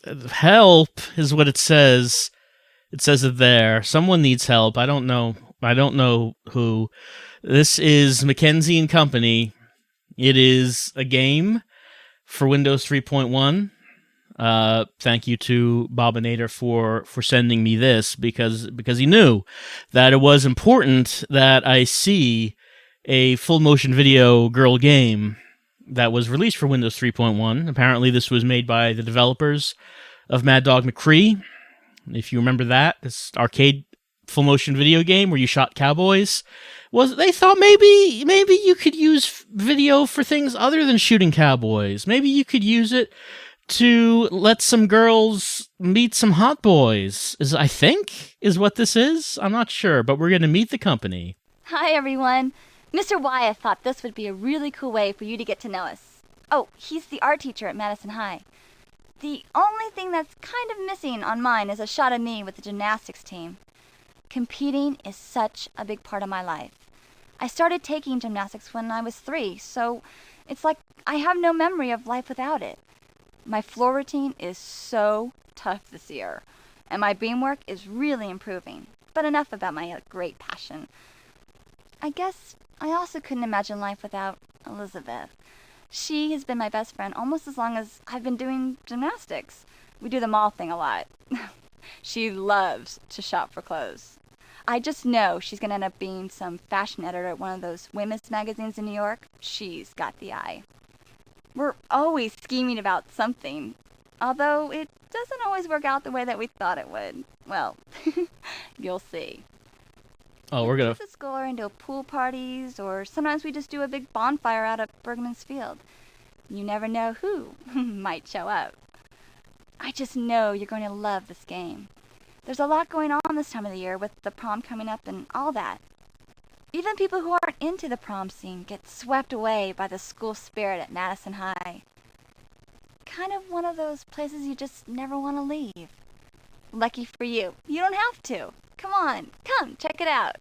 Help is what it says. It says it there. Someone needs help. I don't know. I don't know who. This is McKenzie and Company. It is a game for Windows 3.1. Thank you to Bobinator for sending me this because he knew that it was important that I see a full motion video girl game that was released for Windows 3.1. Apparently, this was made by the developers of Mad Dog McCree. If you remember that, this arcade full motion video game where you shot cowboys. They thought maybe you could use video for things other than shooting cowboys. Maybe you could use it to let some girls meet some hot boys. I think is what this is. I'm not sure, but we're going to meet the company. Hi, everyone. Mr. Wyeth thought this would be a really cool way for you to get to know us. Oh, he's the art teacher at Madison High. The only thing that's kind of missing on mine is a shot of me with the gymnastics team. Competing is such a big part of my life. I started taking gymnastics when I was 3, so it's like I have no memory of life without it. My floor routine is so tough this year, and my beam work is really improving. But enough about my great passion. I guess I also couldn't imagine life without Elizabeth. She has been my best friend almost as long as I've been doing gymnastics. We do the mall thing a lot. She loves to shop for clothes. I just know she's going to end up being some fashion editor at one of those women's magazines in New York. She's got the eye. We're always scheming about something, although it doesn't always work out the way that we thought it would. Well, you'll see. Oh, we're gonna. We at school are into pool parties, or sometimes we just do a big bonfire out at Bergman's Field. You never know who might show up. I just know you're going to love this game. There's a lot going on this time of the year with the prom coming up and all that. Even people who aren't into the prom scene get swept away by the school spirit at Madison High. Kind of one of those places you just never want to leave. Lucky for you, you don't have to. Come on, come, check it out.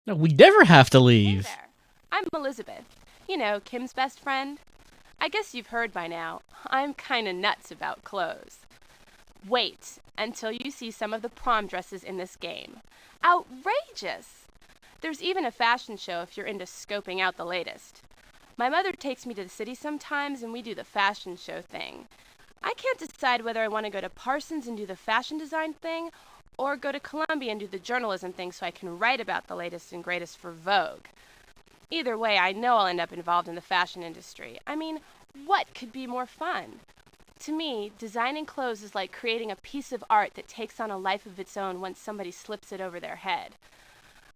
No, we never have to leave. Hey there. I'm Elizabeth. You know, Kim's best friend. I guess you've heard by now, I'm kinda nuts about clothes. Wait until you see some of the prom dresses in this game. Outrageous! There's even a fashion show if you're into scoping out the latest. My mother takes me to the city sometimes and we do the fashion show thing. I can't decide whether I want to go to Parsons and do the fashion design thing or go to Columbia and do the journalism thing so I can write about the latest and greatest for Vogue. Either way, I know I'll end up involved in the fashion industry. I mean, what could be more fun? To me, designing clothes is like creating a piece of art that takes on a life of its own once somebody slips it over their head.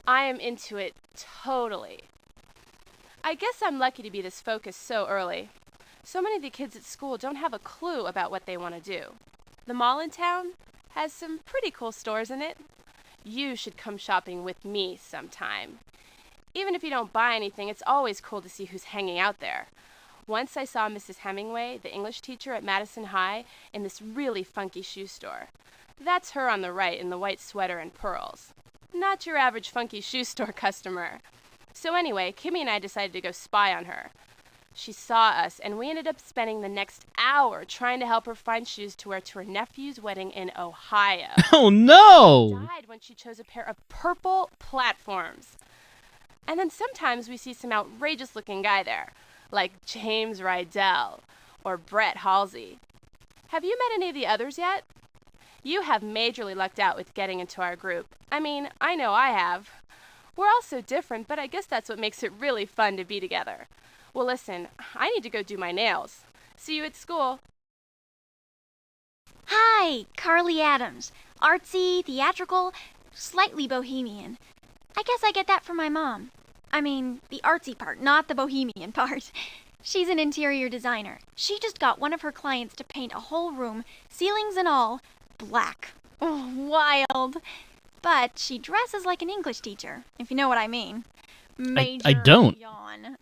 I am into it totally. I guess I'm lucky to be this focused so early. So many of the kids at school don't have a clue about what they want to do. The mall in town has some pretty cool stores in it. You should come shopping with me sometime. Even if you don't buy anything, it's always cool to see who's hanging out there. Once I saw Mrs. Hemingway, the English teacher at Madison High, in this really funky shoe store. That's her on the right in the white sweater and pearls. Not your average funky shoe store customer. So anyway, Kimmy and I decided to go spy on her. She saw us, and we ended up spending the next hour trying to help her find shoes to wear to her nephew's wedding in Ohio. Oh no! She died when she chose a pair of purple platforms. And then sometimes we see some outrageous-looking guy there, like James Rydell or Brett Halsey. Have you met any of the others yet? You have majorly lucked out with getting into our group. I mean, I know I have. We're all so different, but I guess that's what makes it really fun to be together. Well, listen, I need to go do my nails. See you at school. Hi, Carly Adams. Artsy, theatrical, slightly bohemian. I guess I get that from my mom. I mean, the artsy part, not the bohemian part. She's an interior designer. She just got one of her clients to paint a whole room, ceilings and all, black. Oh, wild. But she dresses like an English teacher, if you know what I mean. I don't. Yawn.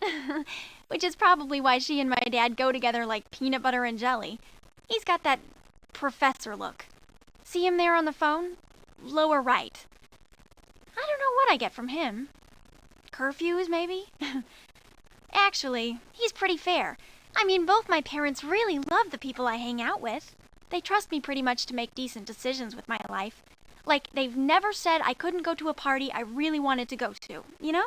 Which is probably why she and my dad go together like peanut butter and jelly. He's got that professor look. See him there on the phone? Lower right. I don't know what I get from him. Curfews, maybe? Actually, he's pretty fair. I mean, both my parents really love the people I hang out with. They trust me pretty much to make decent decisions with my life. Like, they've never said I couldn't go to a party I really wanted to go to, you know?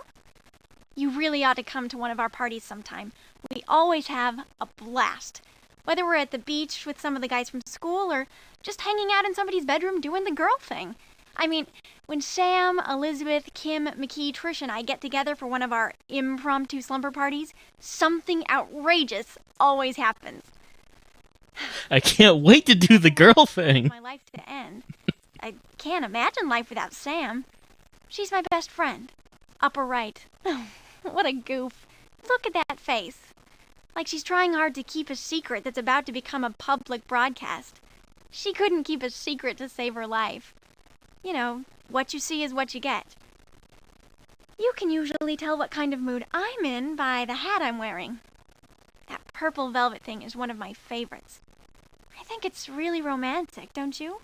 You really ought to come to one of our parties sometime. We always have a blast. Whether we're at the beach with some of the guys from school or just hanging out in somebody's bedroom doing the girl thing. I mean, when Sam, Elizabeth, Kim, McKee, Trish, and I get together for one of our impromptu slumber parties, something outrageous always happens. I can't wait to do the girl thing. My life to end. I can't imagine life without Sam. She's my best friend. Upper right. What a goof. Look at that face. Like she's trying hard to keep a secret that's about to become a public broadcast. She couldn't keep a secret to save her life. You know, what you see is what you get. You can usually tell what kind of mood I'm in by the hat I'm wearing. That purple velvet thing is one of my favorites. I think it's really romantic, don't you?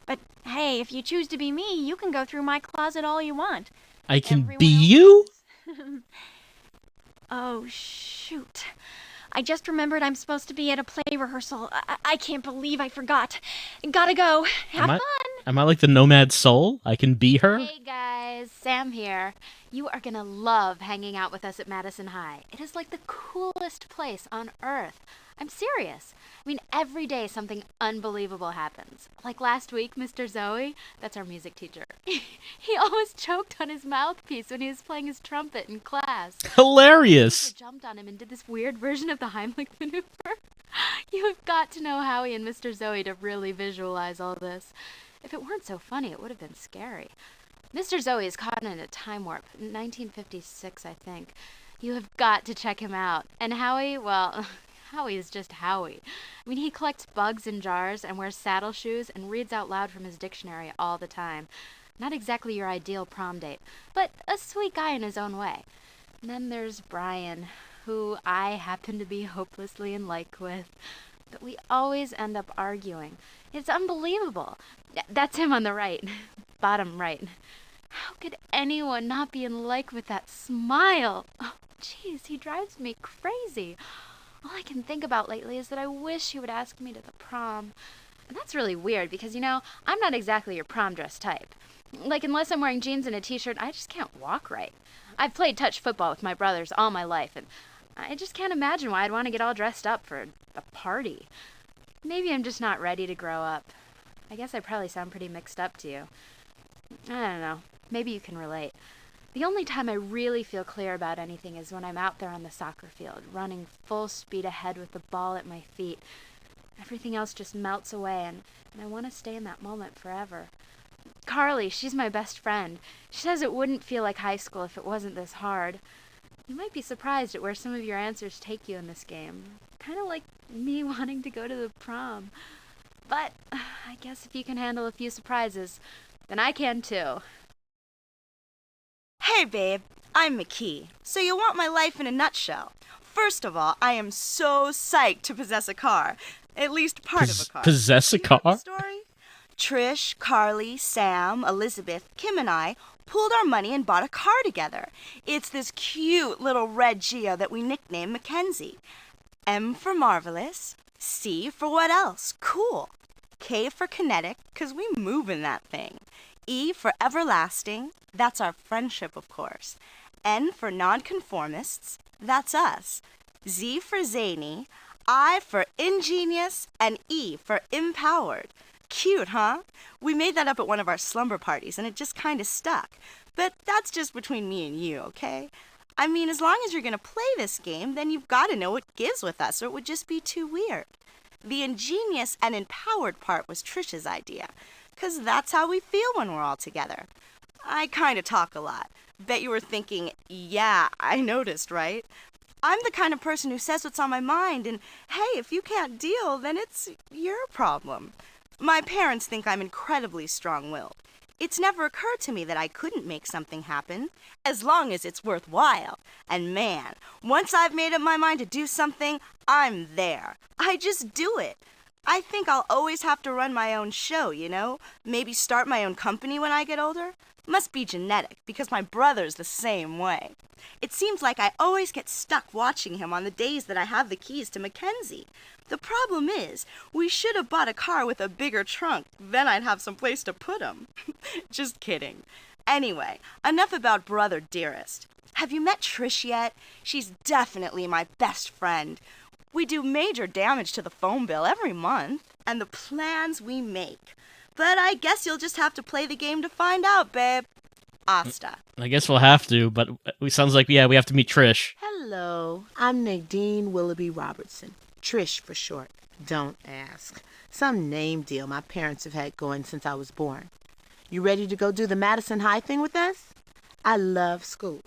But hey, if you choose to be me, you can go through my closet all you want. I can be you? Oh, shoot. I just remembered I'm supposed to be at a play rehearsal. I can't believe I forgot. Gotta go. Have fun. Am I like the nomad soul? I can be her? Hey guys, Sam here. You are gonna love hanging out with us at Madison High. It is like the coolest place on earth. I'm serious. I mean, every day something unbelievable happens. Like last week, Mr. Zoe, that's our music teacher, he almost choked on his mouthpiece when he was playing his trumpet in class. Hilarious! He jumped on him and did this weird version of the Heimlich maneuver. You have got to know Howie and Mr. Zoe to really visualize all this. If it weren't so funny, it would have been scary. Mr. Zoe is caught in a time warp, 1956, I think. You have got to check him out. And Howie, well, Howie is just Howie. I mean, he collects bugs in jars and wears saddle shoes and reads out loud from his dictionary all the time. Not exactly your ideal prom date, but a sweet guy in his own way. And then there's Brian, who I happen to be hopelessly in like with. But we always end up arguing. It's unbelievable. That's him on the right. Bottom right. How could anyone not be in like with that smile? Oh, jeez, he drives me crazy. All I can think about lately is that I wish he would ask me to the prom. And that's really weird because, you know, I'm not exactly your prom dress type. Like, unless I'm wearing jeans and a t-shirt, I just can't walk right. I've played touch football with my brothers all my life, and I just can't imagine why I'd want to get all dressed up for a party. Maybe I'm just not ready to grow up. I guess I probably sound pretty mixed up to you. I don't know. Maybe you can relate. The only time I really feel clear about anything is when I'm out there on the soccer field, running full speed ahead with the ball at my feet. Everything else just melts away, and I want to stay in that moment forever. Carly, she's my best friend. She says it wouldn't feel like high school if it wasn't this hard. You might be surprised at where some of your answers take you in this game. Kind of like me wanting to go to the prom. But I guess if you can handle a few surprises, then I can too. Hey babe, I'm McKee. So you want my life in a nutshell. First of all, I am so psyched to possess a car. At least part of a car. Possess a You know car? the story? Trish, Carly, Sam, Elizabeth, Kim, and I pooled our money and bought a car together. It's this cute little red Geo that we nicknamed McKenzie. M for marvelous, C for what else? Cool. K for kinetic, 'cause we move in that thing. E for everlasting, that's our friendship, of course. N for nonconformists, that's us. Z for zany, I for ingenious, and E for empowered. Cute, huh? We made that up at one of our slumber parties, and it just kind of stuck. But that's just between me and you, okay? I mean, as long as you're going to play this game, then you've got to know what gives with us, or it would just be too weird. The ingenious and empowered part was Trish's idea, 'cause that's how we feel when we're all together. I kind of talk a lot. Bet you were thinking, yeah, I noticed, right? I'm the kind of person who says what's on my mind, and hey, if you can't deal, then it's your problem. My parents think I'm incredibly strong-willed. It's never occurred to me that I couldn't make something happen, as long as it's worthwhile. And man, once I've made up my mind to do something, I'm there. I just do it. I think I'll always have to run my own show, you know? Maybe start my own company when I get older. Must be genetic, because my brother's the same way. It seems like I always get stuck watching him on the days that I have the keys to McKenzie. The problem is, we should have bought a car with a bigger trunk. Then I'd have some place to put him. Just kidding. Anyway, enough about Brother Dearest. Have you met Trish yet? She's definitely my best friend. We do major damage to the phone bill every month, and the plans we make. But I guess you'll just have to play the game to find out, babe. Asta. I guess we'll have to, but it sounds like, we have to meet Trish. Hello, I'm Nadine Willoughby Robertson. Trish for short. Don't ask. Some name deal my parents have had going since I was born. You ready to go do the Madison High thing with us? I love school.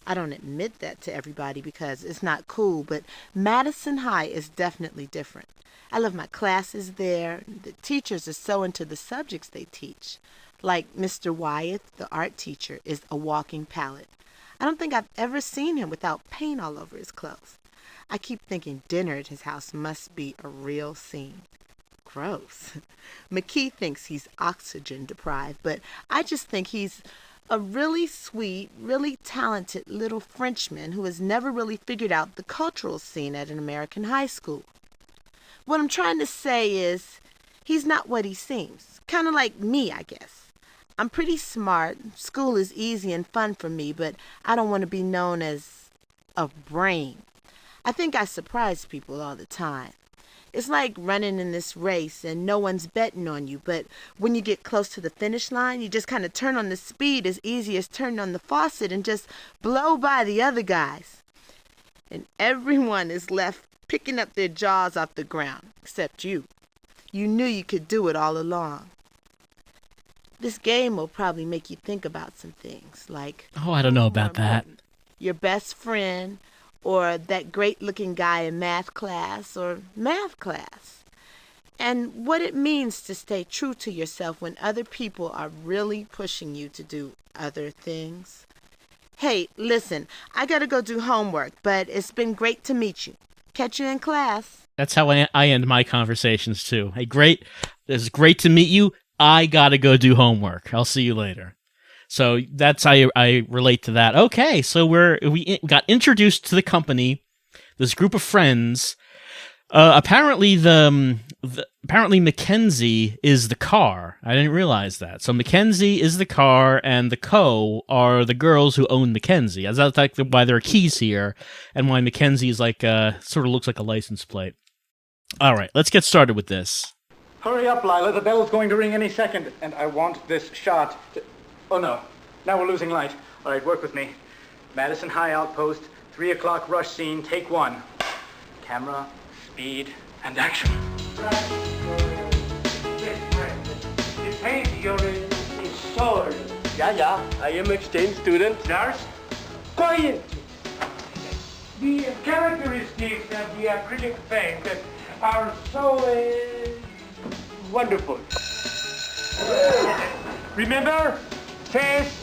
I don't admit that to everybody because it's not cool, but Madison High is definitely different. I love my classes there. The teachers are so into the subjects they teach. Like Mr. Wyeth, the art teacher, is a walking palette. I don't think I've ever seen him without paint all over his clothes. I keep thinking dinner at his house must be a real scene. Gross. McKee thinks he's oxygen deprived, but I just think he's a really sweet, really talented little Frenchman who has never really figured out the cultural scene at an American high school. What I'm trying to say is, he's not what he seems. Kind of like me, I guess. I'm pretty smart. School is easy and fun for me, but I don't want to be known as a brain. I think I surprise people all the time. It's like running in this race and no one's betting on you, but when you get close to the finish line, you just kind of turn on the speed as easy as turning on the faucet and just blow by the other guys. And everyone is left picking up their jaws off the ground, except you. You knew you could do it all along. This game will probably make you think about some things, like... Oh, I don't know about that. Your best friend, or that great-looking guy in math class, or math class. And what it means to stay true to yourself when other people are really pushing you to do other things. Hey, listen, I gotta go do homework, but it's been great to meet you. Catch you in class. That's how I end my conversations, too. Hey, it's great to meet you. I gotta go do homework. I'll see you later. So that's how I relate to that. Okay, so we got introduced to the company, this group of friends. Apparently apparently McKenzie is the car. I didn't realize that. So McKenzie is the car, and the Co are the girls who own McKenzie. That's like why there are keys here, and why McKenzie is like sort of looks like a license plate. All right, let's get started with this. Hurry up, Lila. The bell's going to ring any second, and I want this shot. Oh, no. Now we're losing light. All right, work with me. Madison High outpost, 3 o'clock rush scene, take 1. Camera, speed, and action. The paint you're in is sold. Yeah, I am exchange student. Nurse, quiet. The characteristics of the acrylic paint are so wonderful. Remember, test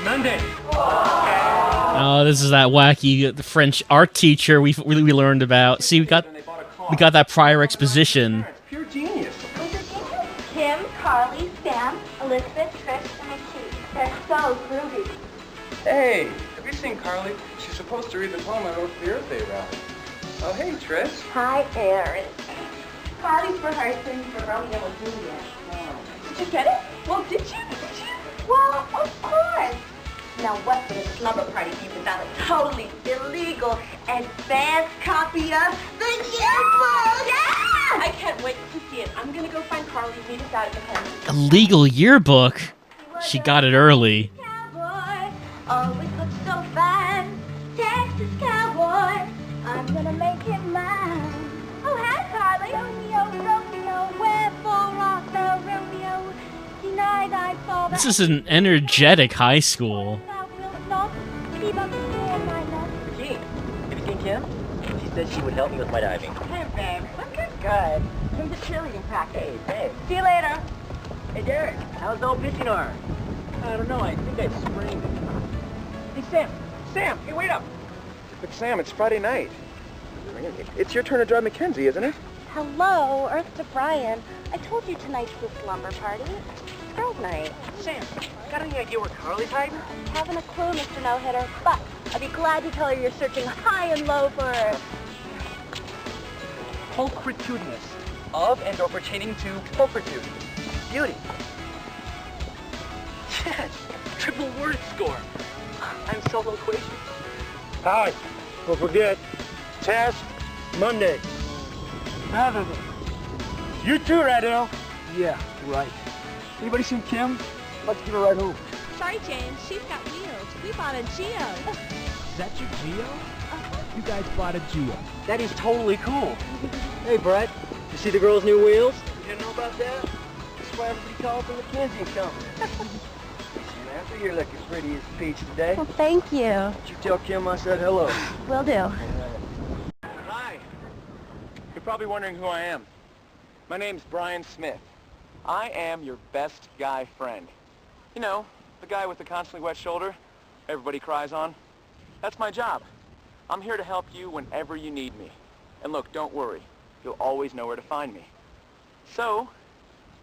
Monday. Oh, this is that wacky French art teacher we learned about. See, we got that prior exposition. Pure genius. Kim, Carly, Sam, Elizabeth, Trish, and McKee. They're so groovy. Hey, have you seen Carly? She's supposed to read the poem I wrote for the Earth Day rally. Oh, hey, Trish. Hi, Aaron. Carly's rehearsing for Romeo and Juliet. Did you get it? Well, did you? Well, of course. Now, what would a slumber party be without a totally illegal advanced copy of the yearbook? Yeah! I can't wait to see it. I'm going to go find Carly and meet us out at the pen. A legal yearbook? She got it early. Cowboy, always looks so fine. Texas cowboy, I'm going to make him mine. Oh, hi, Carly. Romeo, wherefore art thou, Romeo? Denied I saw This is an energetic high school. Gee, have you seen Kim? She said she would help me with my diving. Hey, babe. Looking good. Come to cheerleading practice. Hey, babe. See you later. Hey, Derek, how's the old pitching arm? I don't know, I think I sprained it. Hey, Sam, hey, wait up. But Sam, it's Friday night. It's your turn to drive McKenzie, isn't it? Hello, Earth to Brian. I told you tonight's the slumber party. It's girls' night. Sam, got any idea where Carly's hiding? Haven't a clue, Mr. No-Hitter, but I'd be glad to tell her you're searching high and low for her. Pulchritudinous, of and or pertaining to pulchritude. Beauty. Yes, triple word score. I'm so loquacious. Hi. Don't forget, test Monday. You too, Radell. Yeah, right. Anybody seen Kim? Let's give her a ride home. Sorry, James, she's got wheels. We bought a Geo. Is that your Geo? You guys bought a Geo. That is totally cool. Hey, Brett, you see the girl's new wheels? You didn't know about that? That's why everybody calls them McKenzie Co. Samantha, you're looking pretty as a peach today. Well, thank you. Did you tell Kim I said hello? Will do. Hi. You're probably wondering who I am. My name's Brian Smith. I am your best guy friend. You know, the guy with the constantly wet shoulder everybody cries on. That's my job. I'm here to help you whenever you need me. And look, don't worry. You'll always know where to find me. So,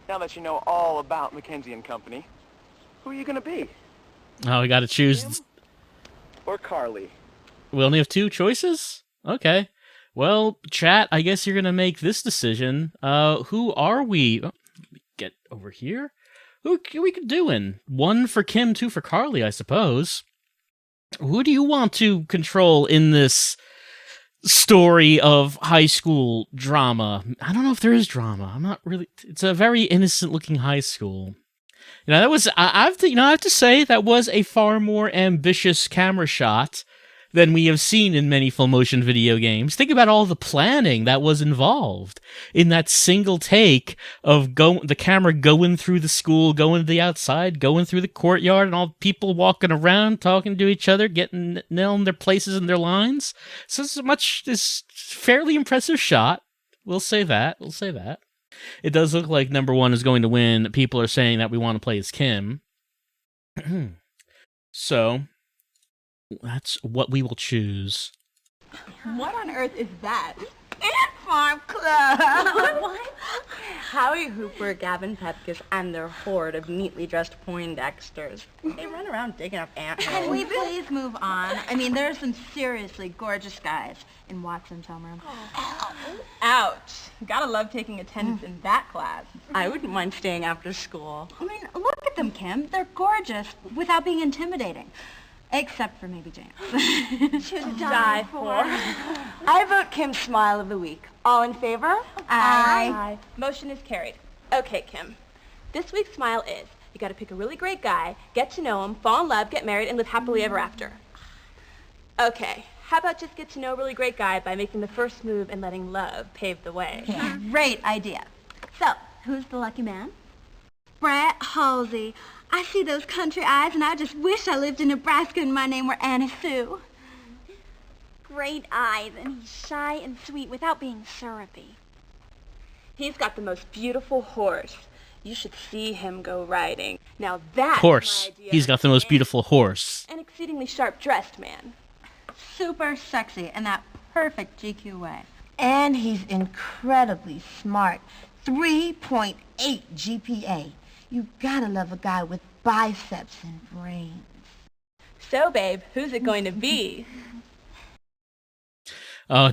now that you know all about McKenzie Company, who are you gonna be? Oh, we got to choose. Kim or Carly? We only have two choices? Okay. Well, chat, I guess you're going to make this decision. Who are we? Oh, get over here. Who are we doing? One for Kim, two for Carly, I suppose. Who do you want to control in this story of high school drama? I don't know if there is drama. I'm not really... It's a very innocent-looking high school. You know, that was... I have to say, that was a far more ambitious camera shot than we have seen in many full-motion video games. Think about all the planning that was involved in that single take of the camera going through the school, going to the outside, going through the courtyard, and all people walking around, talking to each other, getting nailing their places and their lines. So this fairly impressive shot. We'll say that. It does look like number one is going to win. People are saying that we want to play as Kim. So... that's what we will choose. What on earth is that? Ant Farm Club! What? Howie Hooper, Gavin Pepkus, and their horde of neatly dressed Poindexters. They run around digging up ant holes. Can we please move on? I mean, there are some seriously gorgeous guys in Watson's homeroom. Ouch. Gotta love taking attendance in that class. I wouldn't mind staying after school. I mean, look at them, Kim. They're gorgeous without being intimidating. Except for maybe James. To die for. I vote Kim Smile of the Week. All in favor? Aye. Motion is carried. Okay, Kim. This week's smile is, you gotta pick a really great guy, get to know him, fall in love, get married, and live happily ever after. Okay, how about just get to know a really great guy by making the first move and letting love pave the way? Yeah, great idea. So, who's the lucky man? Brett Halsey. I see those country eyes, and I just wish I lived in Nebraska and my name were Annie Sue. Great eyes, and he's shy and sweet without being syrupy. He's got the most beautiful horse. You should see him go riding. Now that's Horse. my idea He's got the most beautiful horse. An exceedingly sharp-dressed man. Super sexy in that perfect GQ way. And he's incredibly smart. 3.8 GPA. You gotta love a guy with biceps and brains. So, babe, who's it going to be?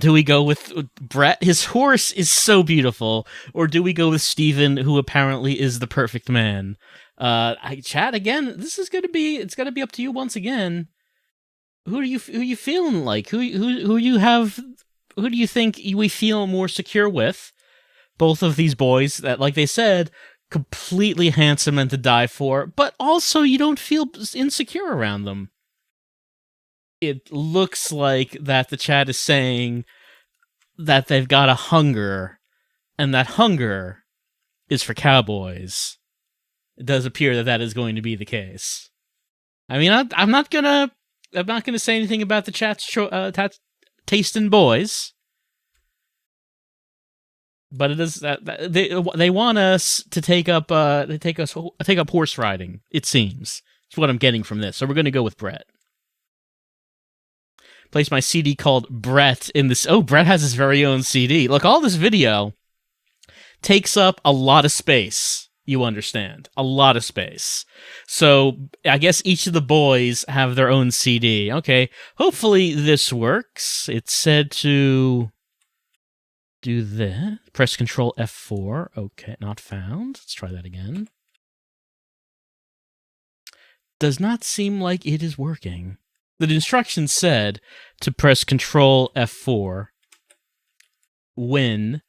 Do we go with Brett? His horse is so beautiful. Or do we go with Steven, who apparently is the perfect man? Chat, again, it's gonna be up to you once again. Who are you feeling like? Who do you think we feel more secure with? Both of these boys that, like they said, completely handsome and to die for, but also you don't feel insecure around them. It looks like that the chat is saying that they've got a hunger, and that hunger is for cowboys. It does appear that is going to be the case. I mean, I'm not gonna say anything about the chat's taste in boys. But it is they want us to take up horse riding. It seems it's what I'm getting from this. So we're going to go with Brett. Place my CD called Brett in this. Oh, Brett has his very own CD. Look, all this video takes up a lot of space. You understand? A lot of space. So I guess each of the boys have their own CD. Okay, hopefully this works. It said to do this. Press Control F4. Okay, not found. Let's try that again. Does not seem like it is working. The instructions said to press Control F4 when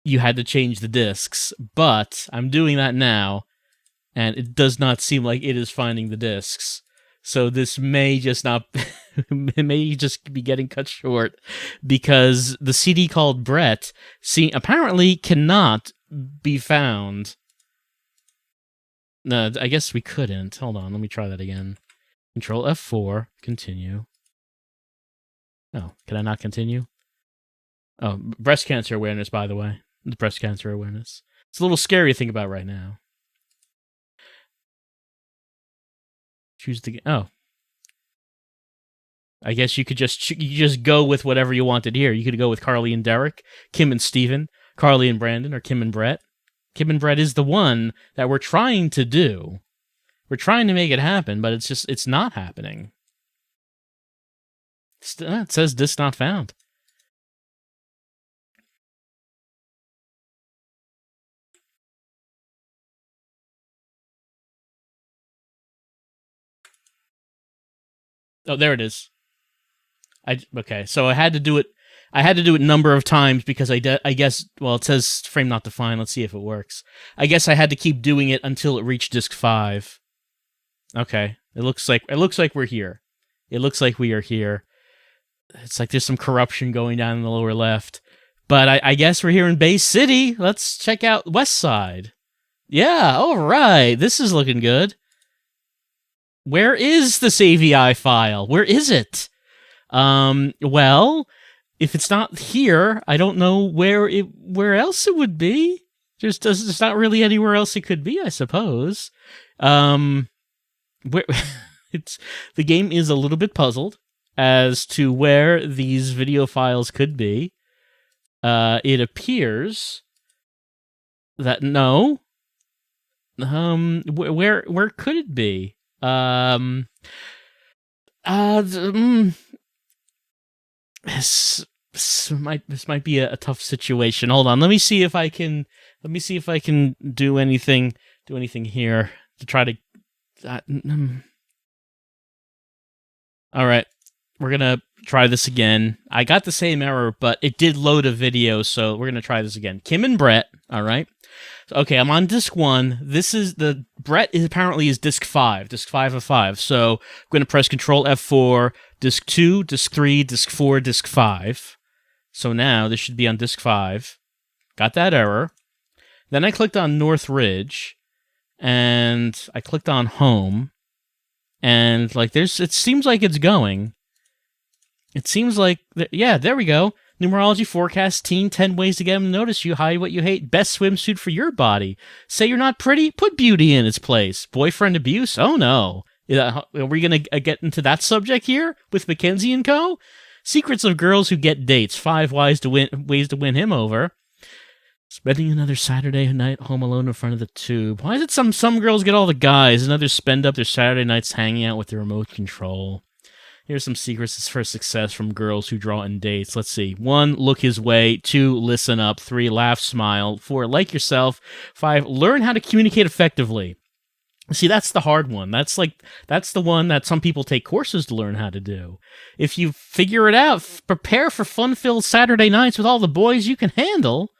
you had to change the discs, but I'm doing that now, and it does not seem like it is finding the discs. So this may just not, it may just be getting cut short, because the CD called Brett apparently cannot be found. No, I guess we couldn't. Hold on, let me try that again. Control F4, continue. Oh, can I not continue? Oh, breast cancer awareness, by the way. The breast cancer awareness. It's a little scary to think about right now. Choose the... Oh. I guess you could just go with whatever you wanted here. You could go with Carly and Derek, Kim and Steven, Carly and Brandon, or Kim and Brett. Kim and Brett is the one that we're trying to do. We're trying to make it happen, but it's not happening. It says disc not found. Oh, there it is. Okay, so I had to do it. I had to do it a number of times because I guess, well, it says frame not defined. Let's see if it works. I guess I had to keep doing it until it reached disc 5. Okay, it looks like we're here. It looks like we are here. It's like there's some corruption going down in the lower left. But I guess we're here in Bay City. Let's check out West Side. Yeah, all right. This is looking good. Where is this AVI file? Where is it? Well, if it's not here, I don't know where else it would be. There's not really anywhere else it could be, I suppose. The game is a little bit puzzled as to where these video files could be. It appears that no. Where could it be? This might be a tough situation. Hold on, let me see if I can do anything here to try to. All right, we're gonna try this again. I got the same error, but it did load a video, so we're gonna try this again. Kim and Brett. All right. Okay, I'm on disc 1. Brett is apparently disc 5, disc 5 of 5. So I'm going to press Control F4, disc 2, disc 3, disc 4, disc 5. So now this should be on disc 5. Got that error. Then I clicked on North Ridge, and I clicked on Home, and like it seems like it's going. It seems like yeah, there we go. Numerology forecast, teen, 10 ways to get them to notice you, hide what you hate, best swimsuit for your body. Say you're not pretty, put beauty in its place. Boyfriend abuse? Oh no. Are we going to get into that subject here with McKenzie Co? Secrets of girls who get dates, 5 ways to win him over. Spending another Saturday night home alone in front of the tube. Why is it some girls get all the guys and others spend up their Saturday nights hanging out with the remote control? Here's some secrets for success from girls who draw in dates. Let's see. 1, look his way. 2, listen up. 3, laugh, smile. 4, like yourself. 5, learn how to communicate effectively. See, that's the hard one. That's the one that some people take courses to learn how to do. If you figure it out, prepare for fun-filled Saturday nights with all the boys you can handle.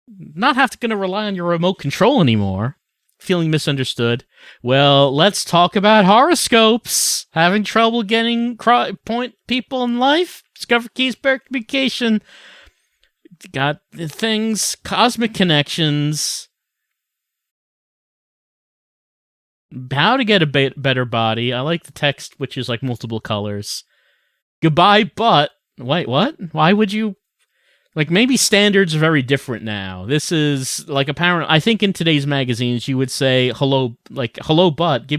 Not going to rely on your remote control anymore. Feeling misunderstood. Well, let's talk about horoscopes. Having trouble getting point people in life? Discover keys per communication. Got things, cosmic connections. How to get a better body. I like the text, which is like multiple colors. Goodbye, but... Wait, what? Why would you... Like, maybe standards are very different now. This is, like, apparent. I think in today's magazines, you would say, hello, butt.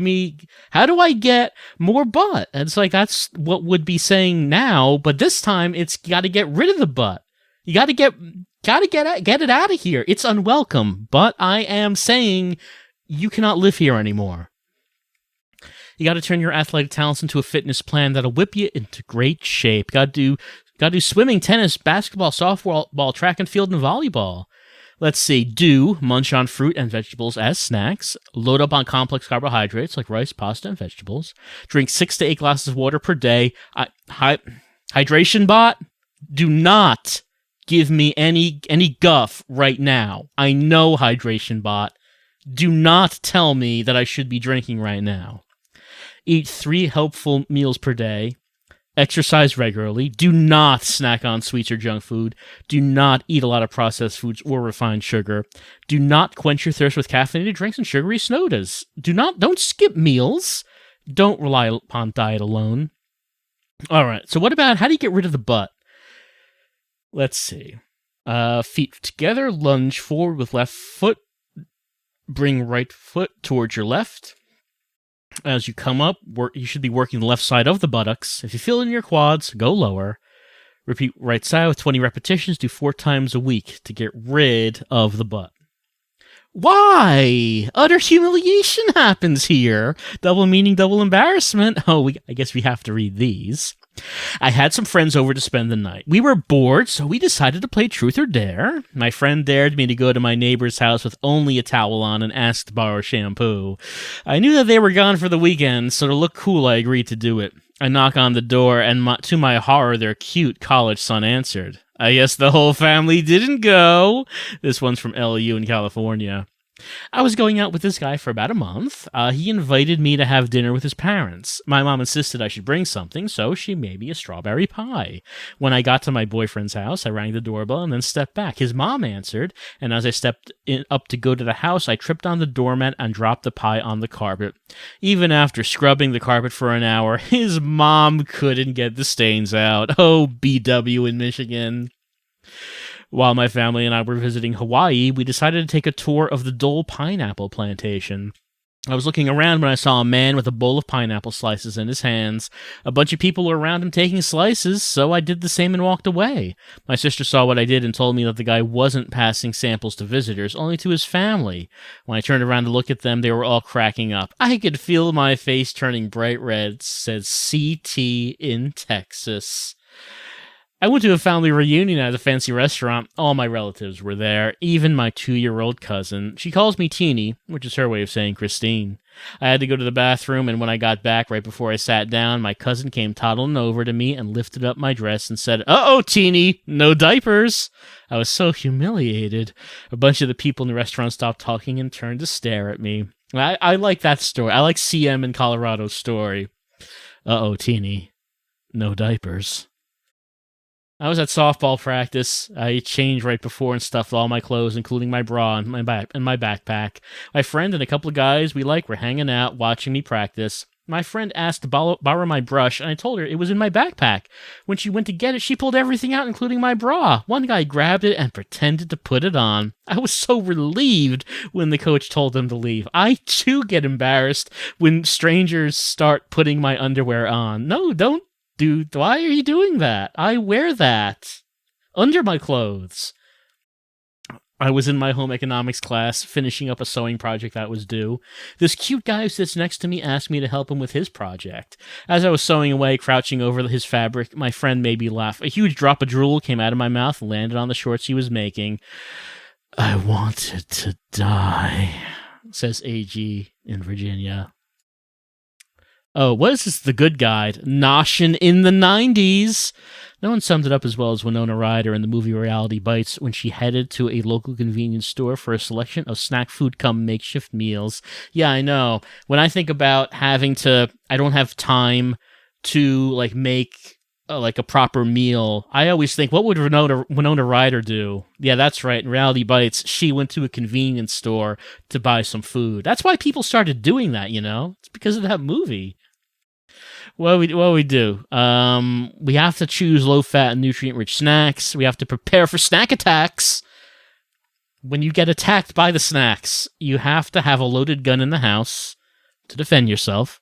How do I get more butt? And it's like, that's what would be saying now, but this time, it's got to get rid of the butt. You got to get Gotta get it out of here. It's unwelcome, but I am saying you cannot live here anymore. You gotta turn your athletic talents into a fitness plan that'll whip you into great shape. Gotta do swimming, tennis, basketball, softball, track and field, and volleyball. Let's see. Do munch on fruit and vegetables as snacks. Load up on complex carbohydrates like rice, pasta, and vegetables. Drink 6 to 8 glasses of water per day. Hydration bot, do not give me any guff right now. I know, hydration bot. Do not tell me that I should be drinking right now. Eat 3 helpful meals per day. Exercise regularly. Do not snack on sweets or junk food. Do not eat a lot of processed foods or refined sugar. Do not quench your thirst with caffeinated drinks and sugary sodas. Don't skip meals. Don't rely upon diet alone. All right. So what about how do you get rid of the butt? Let's see. Feet together, lunge forward with left foot. Bring right foot towards your left. As you come up, you should be working the left side of the buttocks. If you feel it in your quads, go lower. Repeat right side with 20 repetitions. Do 4 times a week to get rid of the butt. Why? Utter humiliation happens here. Double meaning, double embarrassment. I guess we have to read these. I had some friends over to spend the night. We were bored, so we decided to play Truth or Dare. My friend dared me to go to my neighbor's house with only a towel on and asked to borrow shampoo. I knew that they were gone for the weekend, so to look cool, I agreed to do it. I knock on the door, and to my horror, their cute college son answered. I guess the whole family didn't go. This one's from LU in California. I was going out with this guy for about a month. He invited me to have dinner with his parents. My mom insisted I should bring something, so she made me a strawberry pie. When I got to my boyfriend's house, I rang the doorbell and then stepped back. His mom answered, and as I stepped up to go to the house, I tripped on the doormat and dropped the pie on the carpet. Even after scrubbing the carpet for an hour, his mom couldn't get the stains out. Oh, BW in Michigan. While my family and I were visiting Hawaii, we decided to take a tour of the Dole pineapple plantation. I was looking around when I saw a man with a bowl of pineapple slices in his hands. A bunch of people were around him taking slices, so I did the same and walked away. My sister saw what I did and told me that the guy wasn't passing samples to visitors, only to his family. When I turned around to look at them, they were all cracking up. I could feel my face turning bright red, said CT in Texas. I went to a family reunion at a fancy restaurant. All my relatives were there, even my 2-year-old cousin. She calls me Teeny, which is her way of saying Christine. I had to go to the bathroom, and when I got back, right before I sat down, my cousin came toddling over to me and lifted up my dress and said, "Uh-oh, Teeny, no diapers." I was so humiliated. A bunch of the people in the restaurant stopped talking and turned to stare at me. I like that story. I like CM in Colorado's story. Uh-oh, Teeny, no diapers. I was at softball practice. I changed right before and stuffed all my clothes, including my bra and my backpack. My friend and a couple of guys we like were hanging out, watching me practice. My friend asked to borrow my brush, and I told her it was in my backpack. When she went to get it, she pulled everything out, including my bra. One guy grabbed it and pretended to put it on. I was so relieved when the coach told them to leave. I, too, get embarrassed when strangers start putting my underwear on. No, don't. Dude, why are you doing that? I wear that under my clothes. I was in my home economics class finishing up a sewing project that was due. This cute guy who sits next to me asked me to help him with his project. As I was sewing away, crouching over his fabric, my friend made me laugh. A huge drop of drool came out of my mouth and landed on the shorts he was making. I wanted to die, says AG in Virginia. Oh, what is this? The Good Guide. Noshin' in the 90s. No one summed it up as well as Winona Ryder in the movie Reality Bites when she headed to a local convenience store for a selection of snack food cum makeshift meals. Yeah, I know. When I think about I don't have time to make a proper meal, I always think, what would Winona Ryder do? Yeah, that's right. In Reality Bites, she went to a convenience store to buy some food. That's why people started doing that, It's because of that movie. What we do? We have to choose low-fat and nutrient-rich snacks. We have to prepare for snack attacks. When you get attacked by the snacks, you have to have a loaded gun in the house to defend yourself.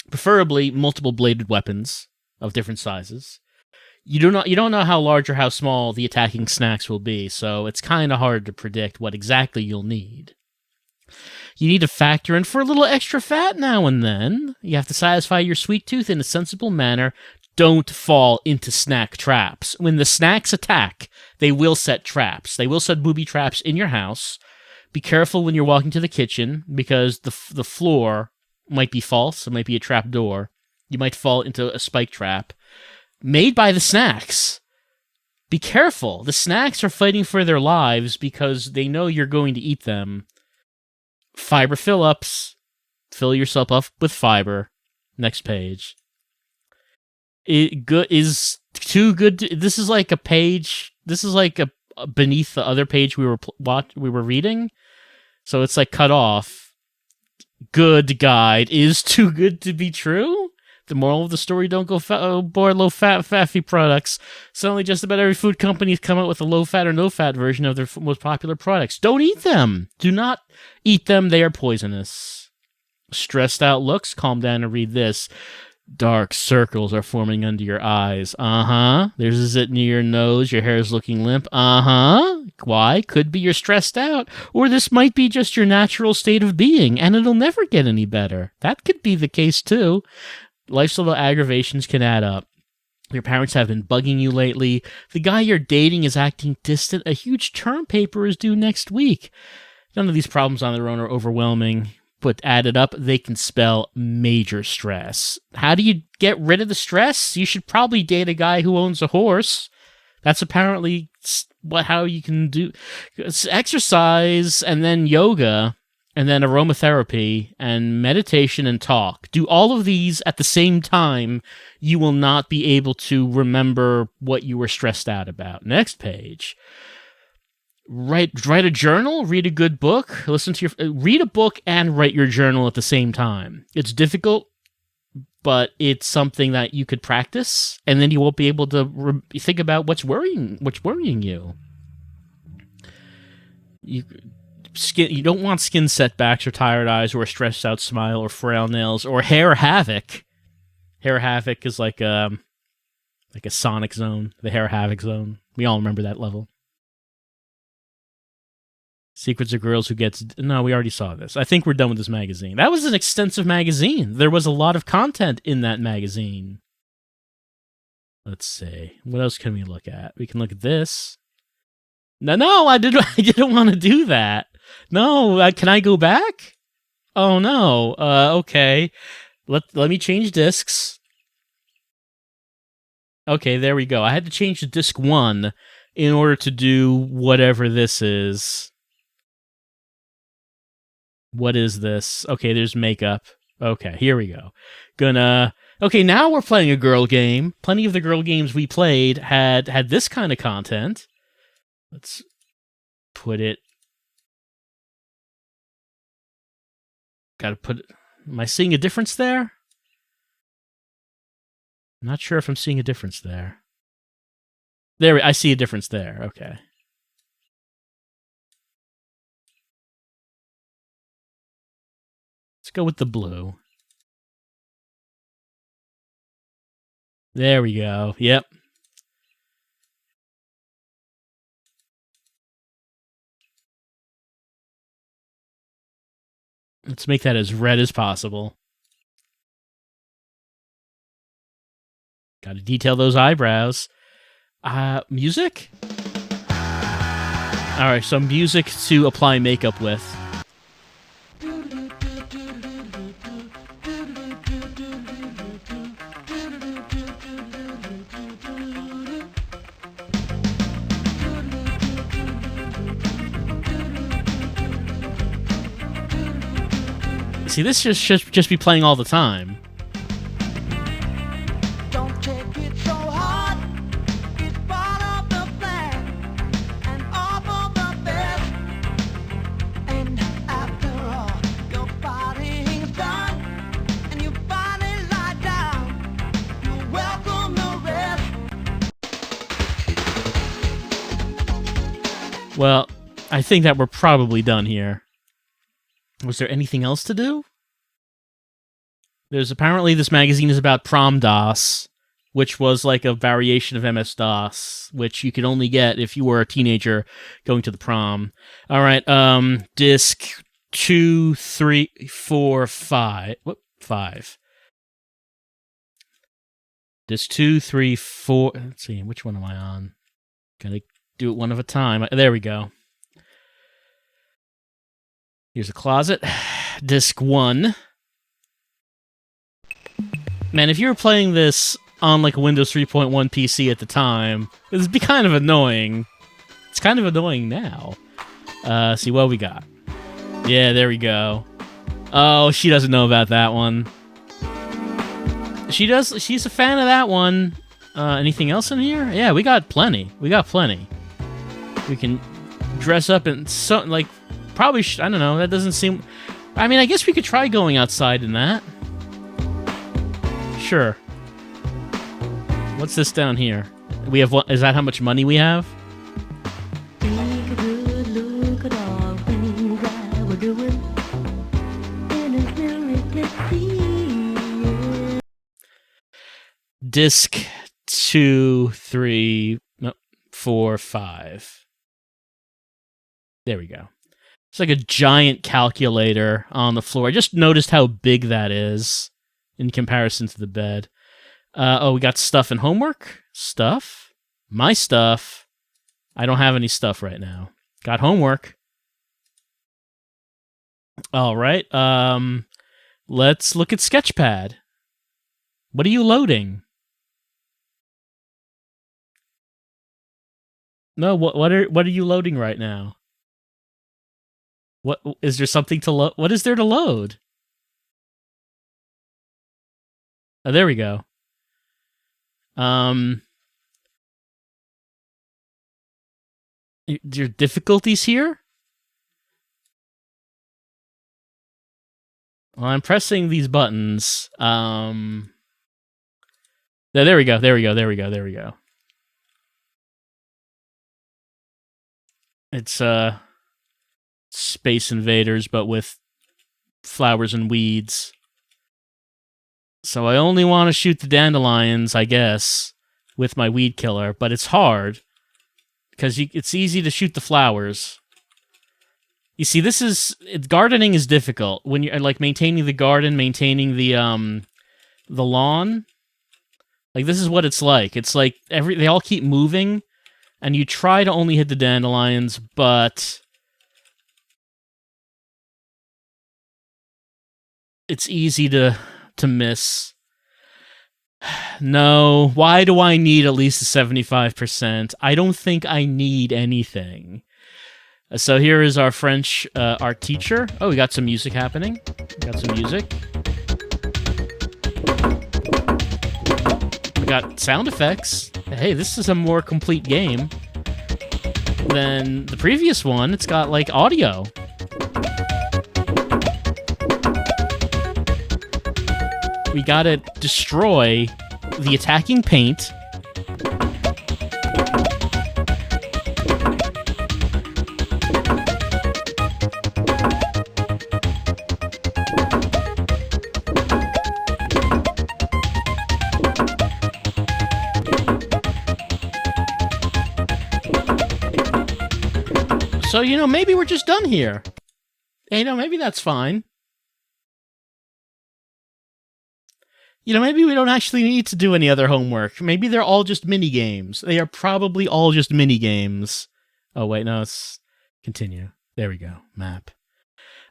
Preferably multiple bladed weapons of different sizes. you don't know how large or how small the attacking snacks will be, so it's kind of hard to predict what exactly you'll need. You need to factor in for a little extra fat now and then. You have to satisfy your sweet tooth in a sensible manner. Don't fall into snack traps. When the snacks attack, they will set traps. They will set booby traps in your house. Be careful when you're walking to the kitchen, because the floor might be false. It might be a trap door. You might fall into a spike trap made by the snacks. Be careful. The snacks are fighting for their lives because they know you're going to eat them. Fiber fill-ups. Fill yourself up with fiber. Next page. Is too good. This is like a page. This is like a beneath the other page we were reading. So it's like cut off. Good guide is too good to be true. The moral of the story: don't go aboard low-fat, faffy products. Suddenly, just about every food company has come out with a low-fat or no-fat version of their most popular products. Don't eat them. Do not eat them. They are poisonous. Stressed out looks. Calm down and read this. Dark circles are forming under your eyes. There's a zit near your nose. Your hair is looking limp. Why? Could be you're stressed out. Or this might be just your natural state of being, and it'll never get any better. That could be the case, too. Life's little aggravations can add up. Your parents have been bugging you lately. The guy you're dating is acting distant. A huge term paper is due next week. None of these problems on their own are overwhelming, but added up, they can spell major stress. How do you get rid of the stress? You should probably date a guy who owns a horse. That's apparently how you can do. It's exercise, and then yoga, and then aromatherapy, and meditation, and talk. Do all of these at the same time. You will not be able to remember what you were stressed out about. Next page. Write a journal, read a good book, read a book and write your journal at the same time. It's difficult, but it's something that you could practice, and then you won't be able to think about what's worrying you. You don't want skin setbacks or tired eyes or a stressed out smile or frail nails or hair havoc. Hair havoc is like a Sonic zone, the hair havoc zone. We all remember that level. Secrets of Girls Who Gets... No, we already saw this. I think we're done with this magazine. That was an extensive magazine. There was a lot of content in that magazine. Let's see. What else can we look at? We can look at this. No, I didn't want to do that. No, can I go back? Oh, no. Okay. Let me change discs. Okay, there we go. I had to change to disc 1 in order to do whatever this is. What is this? Okay, there's makeup. Okay, here we go. Okay, now we're playing a girl game. Plenty of the girl games we played had this kind of content. Let's put it... Am I seeing a difference there? I'm not sure if I'm seeing a difference there. I see a difference there. Okay. Let's go with the blue. There we go. Yep. Let's make that as red as possible. Got to detail those eyebrows. Music? Alright, so music to apply makeup with. See, this should just be playing all the time. Don't take it so hard. It's part of the plan and all of the best. And after all, your party's done and you finally lie down. You welcome the rest. Well, I think that we're probably done here. Was there anything else to do? There's apparently this magazine is about prom DOS, which was like a variation of MS-DOS, which you could only get if you were a teenager going to the prom. All right, disc 2, 3, 4, 5. What? 5. Disc 2, 3, 4. Let's see, which one am I on? Gonna do it one at a time. There we go. Here's a closet. Disc 1. Man, if you were playing this on like a Windows 3.1 PC at the time, it would be kind of annoying. It's kind of annoying now. See what we got. Yeah, there we go. Oh, she doesn't know about that one. She does. She's a fan of that one. Anything else in here? Yeah, we got plenty. We got plenty. We can dress up in something like probably. I don't know. That doesn't seem. I mean, I guess we could try going outside in that. Sure. What's this down here? We have what? Is that how much money we have? Take a good look at all things that we're doing. And it's really to see. Disc 2, 3, no, 4, 5. There we go. It's like a giant calculator on the floor. I just noticed how big that is in comparison to the bed. Oh, we got stuff and homework? Stuff? My stuff? I don't have any stuff right now. Got homework. All right. Let's look at Sketchpad. What are you loading? No, what are you loading right now? What is there something to load? What is there to load? Oh, there we go. Your difficulties here? Well, I'm pressing these buttons. There we go. There we go. There we go. There we go. It's Space Invaders, but with flowers and weeds. So I only want to shoot the dandelions, I guess, with my weed killer, but it's hard because it's easy to shoot the flowers. You see, gardening is difficult when you're like maintaining the garden, maintaining the lawn. Like this is what it's like. It's like they all keep moving, and you try to only hit the dandelions, but it's easy to miss. No, why do I need at least a 75%? I don't think I need anything. So here is our French art teacher. Oh, we got some music happening. Got some music. We got sound effects. Hey, this is a more complete game than the previous one. It's got like audio. We gotta destroy the attacking paint. So, maybe we're just done here. Maybe that's fine. Maybe we don't actually need to do any other homework. Maybe they're all just mini-games. They are probably all just mini-games. Oh, wait, no, it's... Continue. There we go. Map.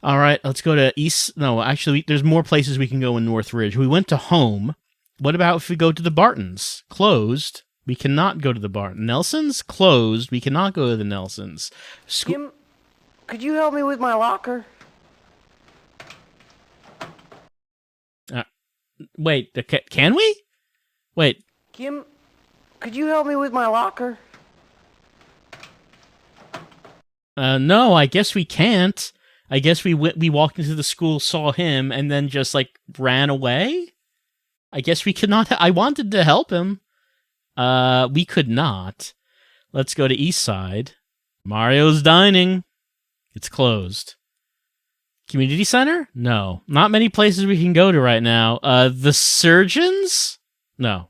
All right, let's go to East... No, actually, there's more places we can go in Northridge. We went to home. What about if we go to the Bartons? Closed. We cannot go to the Bartons. Nelson's? Closed. We cannot go to the Nelsons. Kim, could you help me with my locker? Wait, can we? Wait. Kim, could you help me with my locker? No, I guess we can't. I guess we walked into the school, saw him, and then just, ran away? I guess we could not... I wanted to help him. We could not. Let's go to East Side. Mario's Dining. It's closed. Community Center? No. Not many places we can go to right now. The Surgeons? No.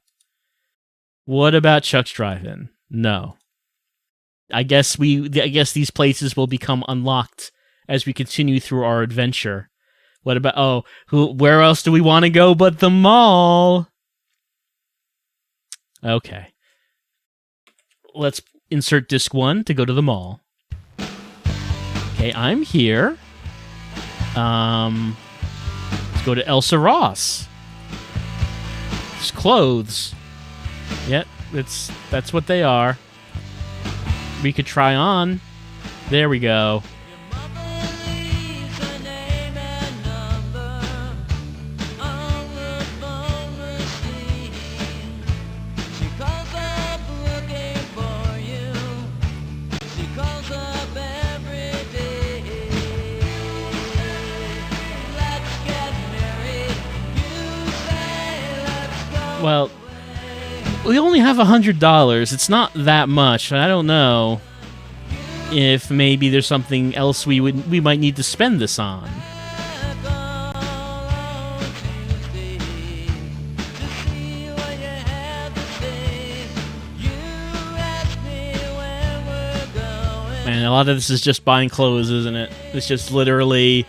What about Chuck's Drive-In? No. I guess these places will become unlocked as we continue through our adventure. What about where else do we want to go but the mall? Okay. Let's insert disc 1 to go to the mall. Okay, I'm here. Let's go to Elsa Ross. It's clothes. Yep, that's what they are. We could try on. There we go. Well, we only have $100. It's not that much. I don't know if maybe there's something else we might need to spend this on. Man, a lot of this is just buying clothes, isn't it? It's just literally,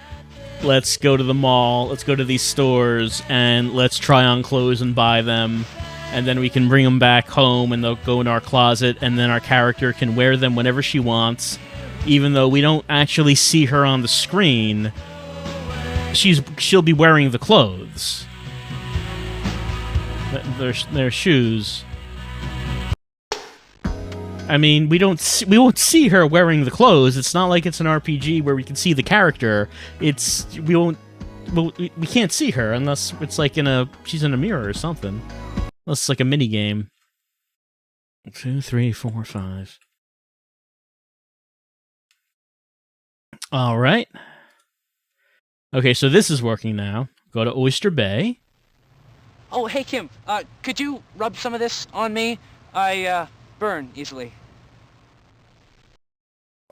let's go to the mall, let's go to these stores, and let's try on clothes and buy them. And then we can bring them back home, and they'll go in our closet, and then our character can wear them whenever she wants. Even though we don't actually see her on the screen, she'll be wearing the clothes. Their shoes. I mean, we won't see her wearing the clothes. It's not like it's an RPG where we can see the character. We can't see her unless it's like she's in a mirror or something. Unless it's like a mini game. 2, 3, 4, 5. All right. Okay, so this is working now. Go to Oyster Bay. Oh, hey, Kim. Could you rub some of this on me? I burn easily.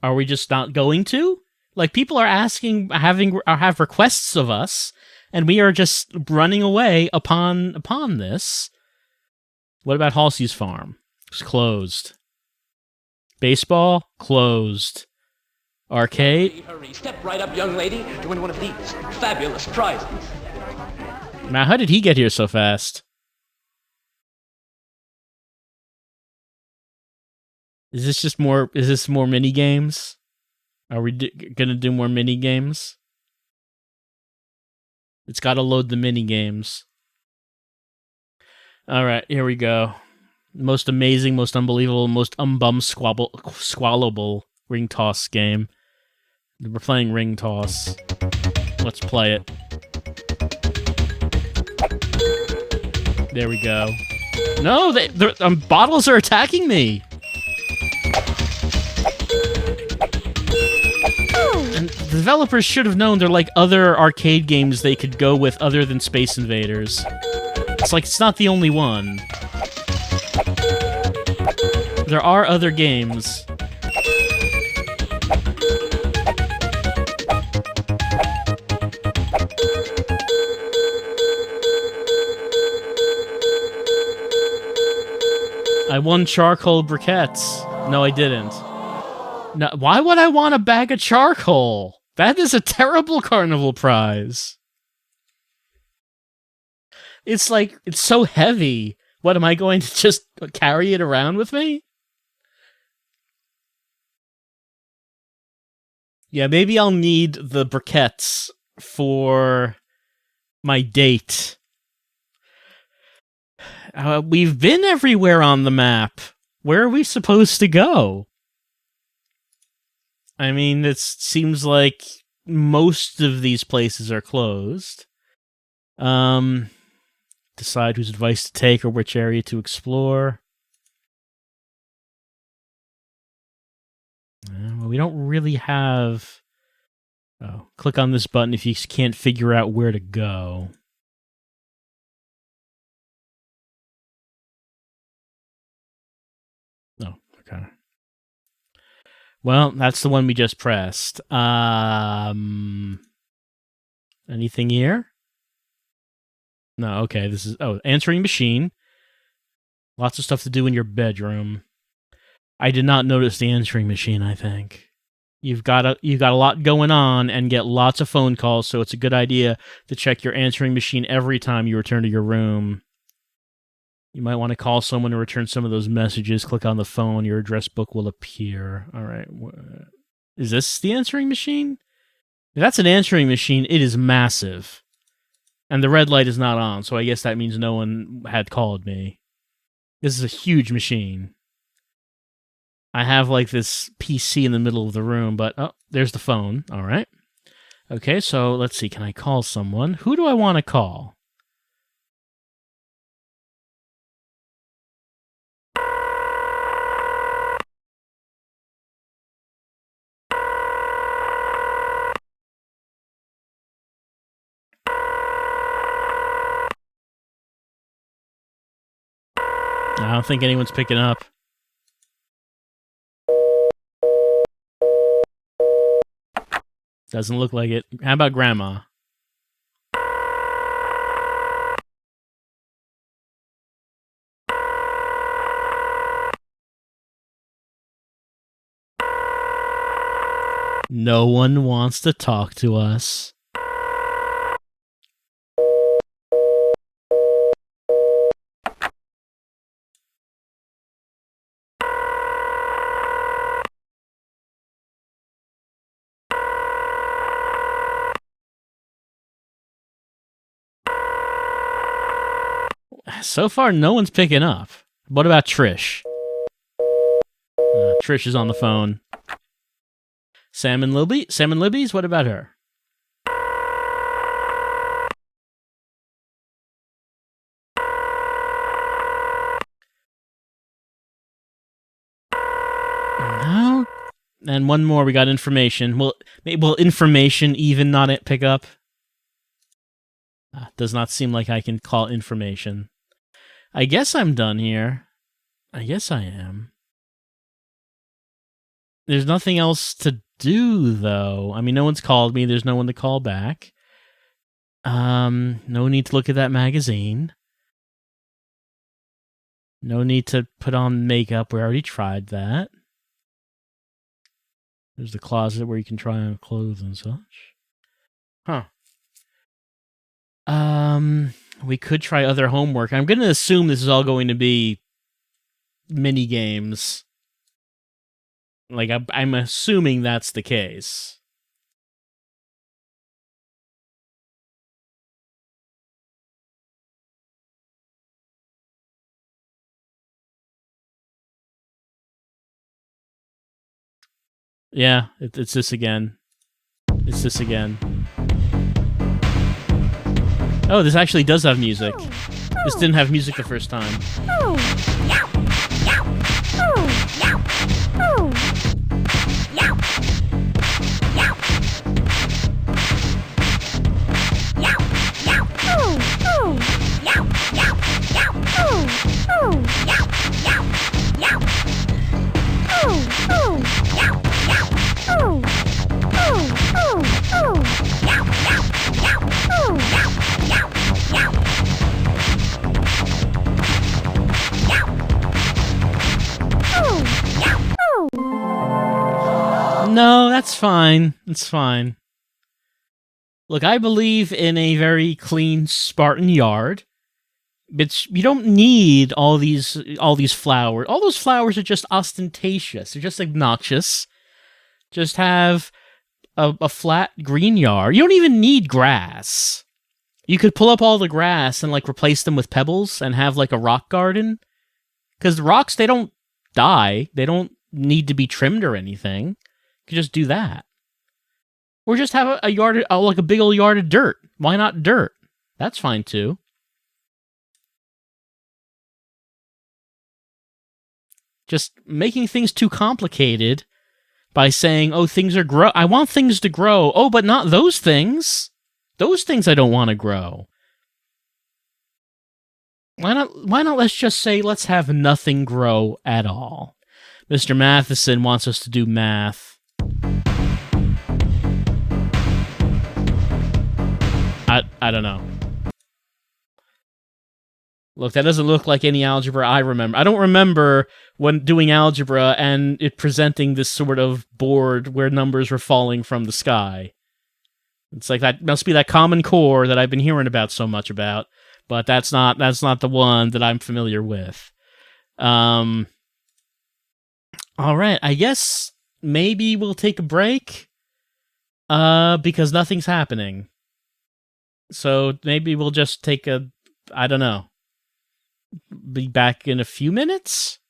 Are we just not going to? Like, people are asking, have requests of us, and we are just running away upon this. What about Halsey's Farm? It's closed. Baseball? Closed. Arcade? Hurry, step right up, young lady, to win one of these fabulous prizes. Now, how did he get here so fast? Is this more mini games? Are we gonna do more mini games? It's gotta load the mini games. Alright, here we go. Most amazing, most unbelievable, most squallable ring toss game. We're playing ring toss. Let's play it. There we go. No, bottles are attacking me! And the developers should have known there are like other arcade games they could go with other than Space Invaders. It's not the only one. There are other games. I won charcoal briquettes. No, I didn't. No, why would I want a bag of charcoal? That is a terrible carnival prize. It's so heavy. What, am I going to just carry it around with me? Yeah, maybe I'll need the briquettes for my date. We've been everywhere on the map. Where are we supposed to go? I mean, it seems like most of these places are closed. Decide whose advice to take or which area to explore. Well, we don't really have... Oh, click on this button if you can't figure out where to go. Oh, okay. Well, that's the one we just pressed. Anything here? No, okay, this is... Oh, answering machine. Lots of stuff to do in your bedroom. I did not notice the answering machine, I think. You've got a lot going on and get lots of phone calls, so it's a good idea to check your answering machine every time you return to your room. You might want to call someone to return some of those messages. Click on the phone. Your address book will appear. All right. Is this the answering machine? If that's an answering machine, it is massive. And the red light is not on, so I guess that means no one had called me. This is a huge machine. I have like this PC in the middle of the room, but oh, there's the phone. All right. Okay, so let's see. Can I call someone? Who do I want to call? I don't think anyone's picking up. Doesn't look like it. How about Grandma? No one wants to talk to us. So far, no one's picking up. What about Trish? Trish is on the phone. Sam and Libby's? What about her? No. And one more. We got information. Will information even not pick up? Does not seem like I can call information. I guess I'm done here. I guess I am. There's nothing else to do, though. I mean, no one's called me. There's no one to call back. No need to look at that magazine. No need to put on makeup. We already tried that. There's the closet where you can try on clothes and such. Huh. We could try other homework. I'm going to assume this is all going to be mini games. Like, I'm assuming that's the case. Yeah, it's this again. It's this again. Oh, this actually does have music. This didn't have music the first time. No, that's fine. It's fine. Look, I believe in a very clean Spartan yard. But you don't need all these flowers. All those flowers are just ostentatious. They're just obnoxious. Just have a flat green yard. You don't even need grass. You could pull up all the grass and like replace them with pebbles and have like a rock garden. Because the rocks, they don't die. They don't need to be trimmed or anything. You could just do that. Or just have a yard, like a big old yard of dirt. Why not dirt? That's fine too. Just making things too complicated by saying, oh, things are grow. I want things to grow. Oh, but not those things. Those things I don't want to grow. Why not let's just say, let's have nothing grow at all. Mr. Matheson wants us to do math. I don't know. Look, that doesn't look like any algebra I remember. I don't remember when doing algebra and it presenting this sort of board where numbers were falling from the sky. It's like that must be that Common Core that I've been hearing about so much about, but that's not the one that I'm familiar with. All right, I guess maybe we'll take a break because nothing's happening. So maybe we'll just take I don't know. Be back in a few minutes?